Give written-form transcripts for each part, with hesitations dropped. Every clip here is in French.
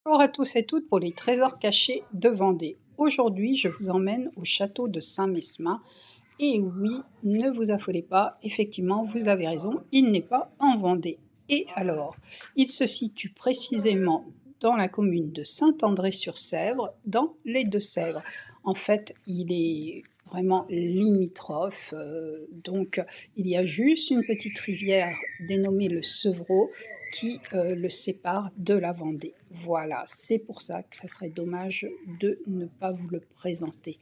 Bonjour à tous et toutes pour les trésors cachés de Vendée. Aujourd'hui, je vous emmène au château de Saint-Mesmin. Et oui, ne vous affolez pas, effectivement, vous avez raison, il n'est pas en Vendée. Et alors, il se situe précisément dans la commune de Saint-André-sur-Sèvre, dans les Deux-Sèvres. En fait, il est vraiment limitrophe, donc il y a juste une petite rivière dénommée le Sevreau qui le sépare de la Vendée. Voilà, c'est pour ça que ça serait dommage de ne pas vous le présenter.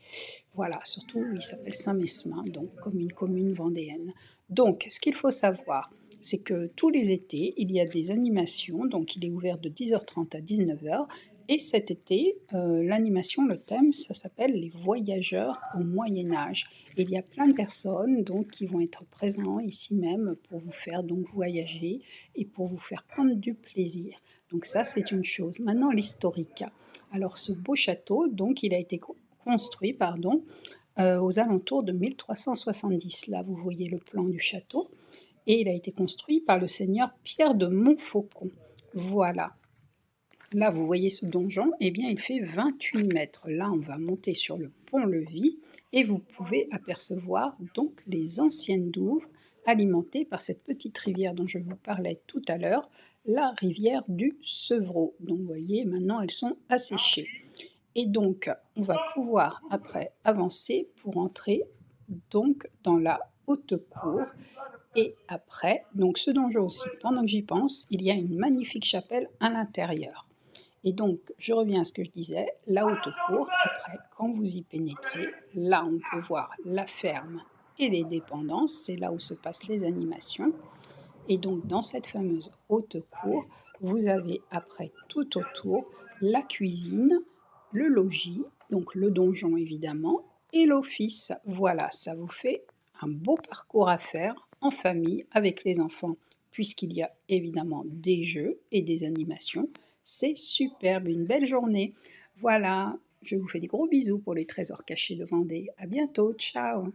Voilà, surtout il s'appelle Saint-Mesmin, donc comme une commune vendéenne. Donc, ce qu'il faut savoir, c'est que tous les étés, il y a des animations, donc il est ouvert de 10h30 à 19h. Et cet été, l'animation, le thème, ça s'appelle les voyageurs au Moyen Âge. Et il y a plein de personnes donc qui vont être présents ici même pour vous faire donc voyager et pour vous faire prendre du plaisir. Donc ça, c'est une chose. Maintenant, l'historique. Alors, ce beau château, donc, il a été construit, pardon, aux alentours de 1370. Là, vous voyez le plan du château. Et il a été construit par le seigneur Pierre de Montfaucon. Voilà. Là, vous voyez ce donjon, eh bien, il fait 28 mètres. Là, on va monter sur le pont-levis et vous pouvez apercevoir donc les anciennes douves alimentées par cette petite rivière dont je vous parlais tout à l'heure, la rivière du Sevreau. Donc, vous voyez, maintenant, elles sont asséchées. Et donc, on va pouvoir après avancer pour entrer donc dans la haute cour. Et après, donc ce donjon aussi, pendant que j'y pense, il y a une magnifique chapelle à l'intérieur. Et donc, je reviens à ce que je disais, la haute cour, après, quand vous y pénétrez, là, on peut voir la ferme et les dépendances, c'est là où se passent les animations. Et donc, dans cette fameuse haute cour, vous avez après tout autour la cuisine, le logis, donc le donjon évidemment, et l'office. Voilà, ça vous fait un beau parcours à faire en famille avec les enfants, puisqu'il y a évidemment des jeux et des animations. C'est superbe, une belle journée. Voilà, je vous fais des gros bisous pour les trésors cachés de Vendée. À bientôt, ciao!